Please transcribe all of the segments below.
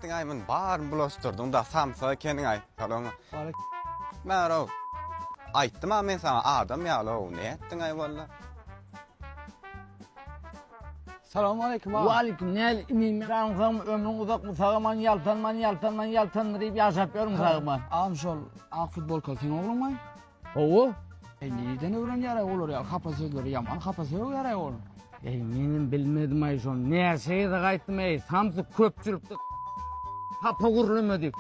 ettin ay men barın bulaştırdın da samsa kendin ay. Salama. Mero. Aytdım ha men sana adam ýaly ne ettin ay valla. Salamu aleyküm abi. Wa aleyküm ne mimran ömrün uzak mı sağman yaltanman deyip yaşap yorum sağman. Ağam şol ağ futbol kalkın oğlum may. Oğul. Neyden öğren yaray olur ya. Kapa sözleri yaman kapa söz yaray olur. Menin bilmedim ay şon. Ne şeydi qaytdım ay. Samsı köpçülükti. Hapa gurulmadık.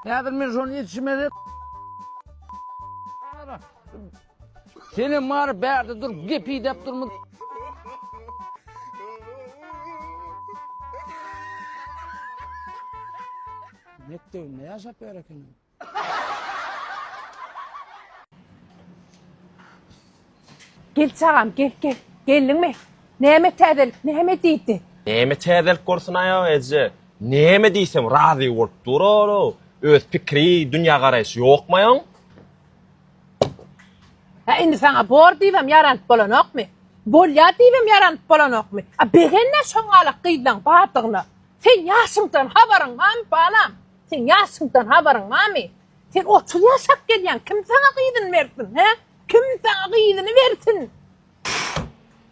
Yadır men şonu yetişmedi. Senin mar berde dur gepi dep durma. Ne yaşap yarakın? Gel çağam gel. Geldin mi? Näme täzelik, näme diýdi? Näme täzelik gorsun aýa eze. Näme diýsem razy bolup durary. Öz pikri, dünýä garaýşy ýokmaýan? Ha indi sana bor diýem ýaranıp bolanokmy? Bolýa diýem ýaranıp bolanokmy? A begenne şoňala gyýdan batygyna. Sen ýaşyňdan habaryň mam balam. Sen ýaşyňdan habaryň mamy? Sen 30 ýaşap gelýän kim sana gyýdyn bersin, he? Kim sana gyýdyny bersin?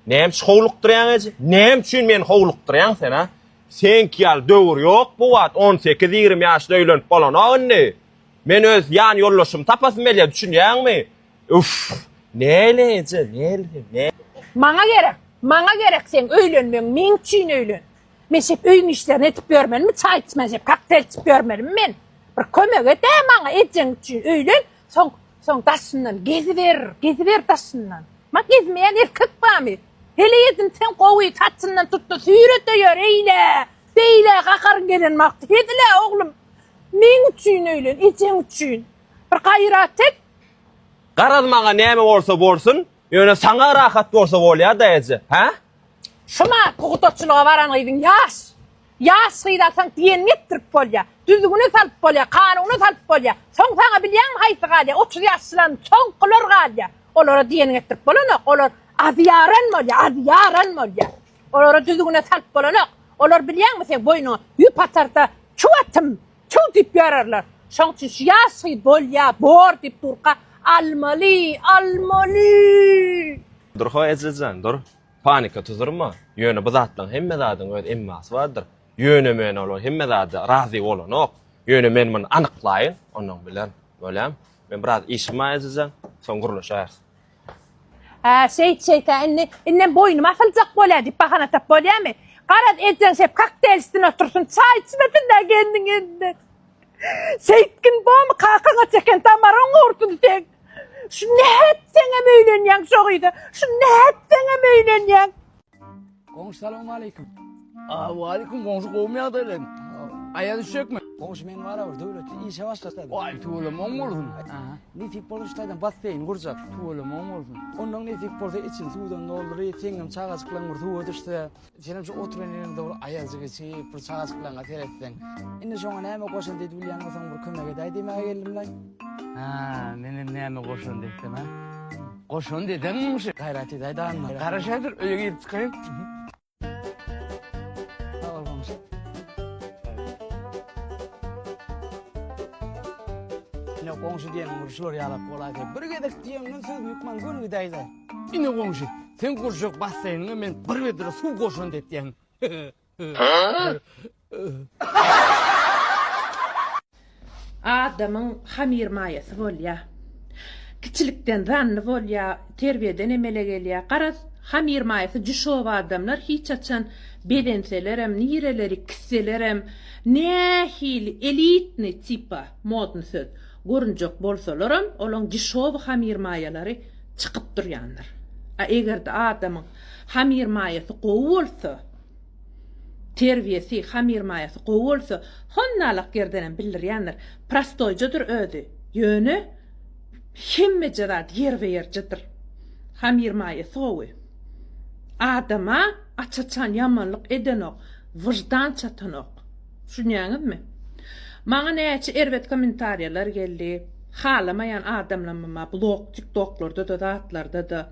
Näme howlukdyrýan eze? Näme üçin meni howlukdyrýan sen ha? Sen kiyal döwür ýok bu wagt 18-20 ýaşda öýlenip bolanagynny. Men öz ýan ýollaşym tapasym belýär düşünýärmi? Uf, näle eze, näle? Maňa gerek sen öýlenmeň, men üçin öýlen. Men şep öýün işlerini etip bermelim, çay içmezip, koktel içip bermelim men. Bir kömek et maňa etjeň üçin öýlen, soň daşyndan geziber daşyndan. Ma gezmeýän erkek barmy? Hele yedin sen gowy taçyndan tutdu, süýreteýär eýle. Beýle gakaryň gelen makty. Hedile oglum. Men üçin öýlen, etjeň üçin. Bir gaýrat et. Garazmaga näme bolsa bolsun, ýöne saňa rahat bolsa bolýar da eze, ha? Şuna gugutçylyga baran gyýdyn ýaş. Ýaş gyýdasaň diýen netdirip bolýar. Düzgüni salyp bolýar, kanuny salyp bolýar. Soň saňa bilýän haýsy galýar, 30 ýaşlaryň çoňkular galýar. Olara diýen netdirip bolanok, olar adyaran bolýar. Olara düzgüni salyp bolanok. Olar bilýänmi sen boynuňa ýüp atarda çuwatym, çuw diýip ýararlar. Şoň üçin şu ýaş bolýar, bor diýip durqa almaly. Dur ho ezejan, dur. Panika tuzurma. Ýöne bu zatdan hemme zadyň öz emmasy bardyr. Ýöne men olar hemme zady razy bolanok. Ýöne men muny anyklaýyn, onuň bilen bolýam. Men biraz işime ezejan, soň guruluşar. Innen boynuma asyljak bolýar diýip bahana tap bolýarmy? Garat etjen şep koktel üstüne otursun, çay içmedin de kendin endi. Seyitkin bomu kakaňa çeken tamaryň gurtuny tek. Şu näetseňe öýlenýän şogydy. Şu näetseňe öýlenýän. Komşu salamu aleyküm. Wa aleyküm goňşy gowmaýardylar. Aýa düşekmi? Komşu men wara bir döwletli işe başladı. Vay tuğulum oňmursun. Nefik boluşdaýdan basseýn gurjak. Tuğulum oňmursun. Ondan nefik bolsa için suwdan dolduryp teňim çagaçyklaň bir suw ödüşdi. Senem şu oturan ýerinde ol aýazygy çyp bir çagaçyklaňa teretseň. Indi şoňa näme goşun diýip bilýänmiň bir kömek edäý diýmäge geldim lan. Menin näme goşun diýdim ha? Goşun diýdiňmi? Gayrat edäý daýma. Garaşadyr öýe gidip çykaýyn. Sağ ol komşu. Ne komşu diýen murşur ýalap bolaýdy. Bir gedek diýen söz ýükman gönüňi daýdy. Ine goňşy, sen gurjak basseýňe men bir wedre suw goşun diýip diýen. Adamın hamir mayası bolýar. Kiçilikden ranly bolýar, terbiyeden emele gelýär. Garaz hamir mayası jüşow adamlar hiç açan bedenselerem, nireleri, kisselerem, nähil elitni tipa modny söz görünjek bolsalaram, olaň jüşow hamir mayalary çykyp durýanlar. Egerde adamın hamir mayası gowy bolsa, terbiyesi hamir mayası gowy bolsa, honnalyk gerden bildirýänler. Prostoyjadyr özi. Ýöne hemme jadat yer we yerjedir. Hamir mayası gowy. Adama açaçan yamanlyk edenok, wyjdan çatanok. Şunýaňyzmy? Maňa näçe erwet kommentariýalar geldi. Halamayan adamlamama blog, TikTok'larda da zatlarda da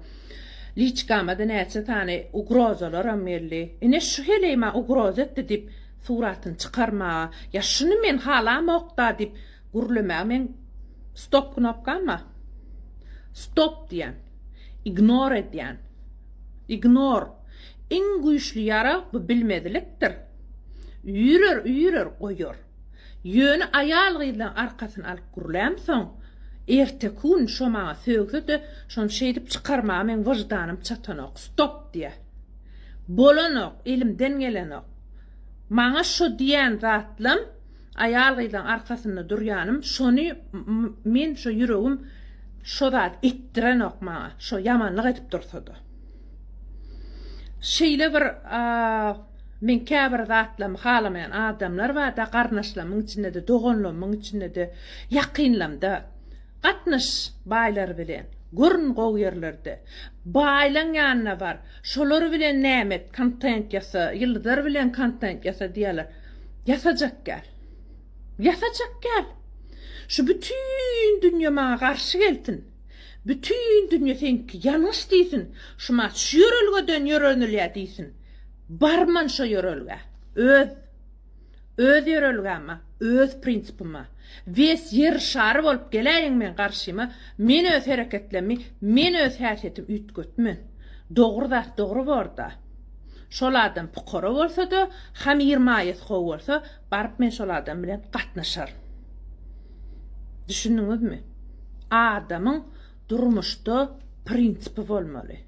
liçkama da näçe tane ugrozalar amelli. Ine şu helema ugrozet dip suratını çıkarma. Ya şunu men halamokda dip gurulma men stop knopkanma. Stop diyen. Ignore ediyen. Ignore. En güçlü yara bu bilmediliktir. Yürür koyur. Yönü ayalgıyla arkasını alıp gurulamson. Ertekun şoma sögdü de şon şeydip çıkarma men vicdanım çatanok. Stop diye. Bolanok, elimden gelenok. Maňa şo diýen zatlam ayalgydan arkasynda durýanym, şonu men şo ýüregim şo zat etdirenok maňa, şo ýamanlyk edip dursa-da. Şeýle bir men käbir zatlam halamayan adamlar we da garnaşlamyň içinde de, doganlamyň içinde de, ýakynlamda gatnaş baýlar bilen görün gow yerlerde baýlan ýanyna bar. Şolar bilen nämet content ýasa, ýyldar bilen content ýasa diýerler. Ýasajak gel. Ýasajak gel. Şu bütün dünýä maňa garşy geltin. Bütün dünýä senki ýanyş diýsin. Şuma şu ýörelgeden ýörenilýär diýsin. Barman şo ýörelge. Öz ýörelgäme, öz prinsipime. Wes yer şary bolup geleýin men garşyma, men öz hereketlerimi, men öz häsiýetim ütgötmün. Dogry da, dogry borda. Şolardan pukara bolsa-da, ham 20 aýat gowy bolsa, baryp men şolardan bilen gatnaşar. Düşündiňizmi? Adamyň durmuşda prinsipi bolmaly.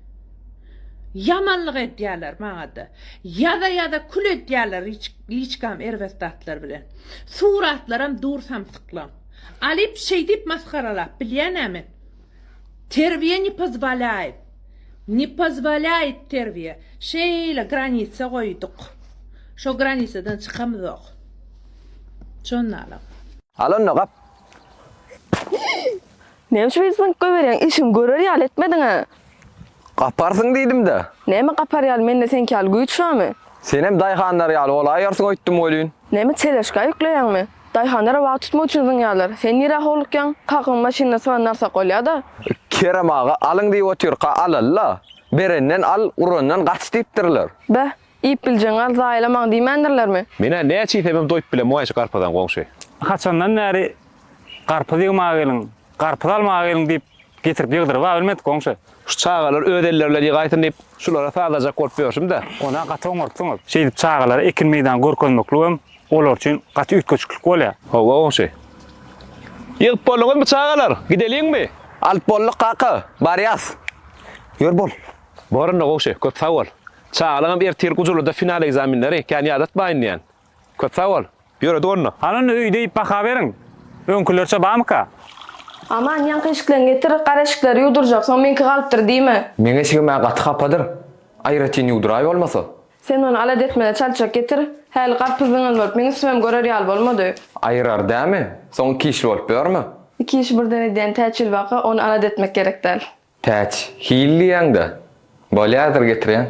Yamanlyk edýärler maňa-da. Ýa-da kül edýärler hiç kam erwestatlar bilen. Suratlaram dursam sıklam. Alip şey dip maskaralap bilýänmi? Terbiye не позволяет terbiye. Şeýle granitsa goýduk. Şo granitsadan çykamyzok. Şonnalar. Alın nagap. Näme şeýsin göberýän işim görer ýal etmediňe? Qaparsın diýdim-de. Näme gapar ýal mende senki al güýçlämi? Senem daýhanlar ýaly olaýarsyn öýtdim bolýyn. Näme çeleşkä ýükleýänmi? Daýhanlara wagt tutmak üçin ýalar. Sen nire howlukýan? Kakyn maşynasy var narsa golýa-da. Kerem ağa alyň diýip otyrka alalla. Berenden al, urandan gaç diýipdirler. Be, ip biljeň al zaýlamaň diýmendirlermi? Mene näçe sebem doýup bile moýaş garpadan goňşy. Haçandan näri garpy diýmagy gelin, garpy almagy gelin diýip getirip ýygdyryp bilmet goňşy. Şu çağalar ödellerle diýgaýtyn diýip şulara salajak bolup ýörsüm-de. Ona gaty oňurtdyňyz. Şeýdip çağalar ekin meýdan görkezmekligim olar üçin gaty ütköçlük bolýar. Hawa goňşy. Ýygyp bolýarmy çağalar? Gideliňmi? Alt bolluk qaqa, barýas. Ýör bol. Barynda goňşy, köp sag bol. Çağalaňam ertir gujulda final egzaminleri kän ýadatmaýyn diýen. Köp sag bol. Ýöre donna. Anan öýde ip baka beriň. Öňkülerçe bamka. Aman ýanky işiklerini getir, garaşykları ýudurjak, soň menki galypdyr diýme? Meňe şeýme gaty kapadyr. Aýratyn ýuduray bolmasa. Sen onu alat etmede çalçak getir, häl garpyzyňyz bolup meň ismim görer ýal bolmady. Aýrar dämi? Soň kişi bolup berme? Iki iş birden edýän täçil waka onu alat etmek gerekdir. Täç, hilli ýa-da. Bolýardyr getirýän.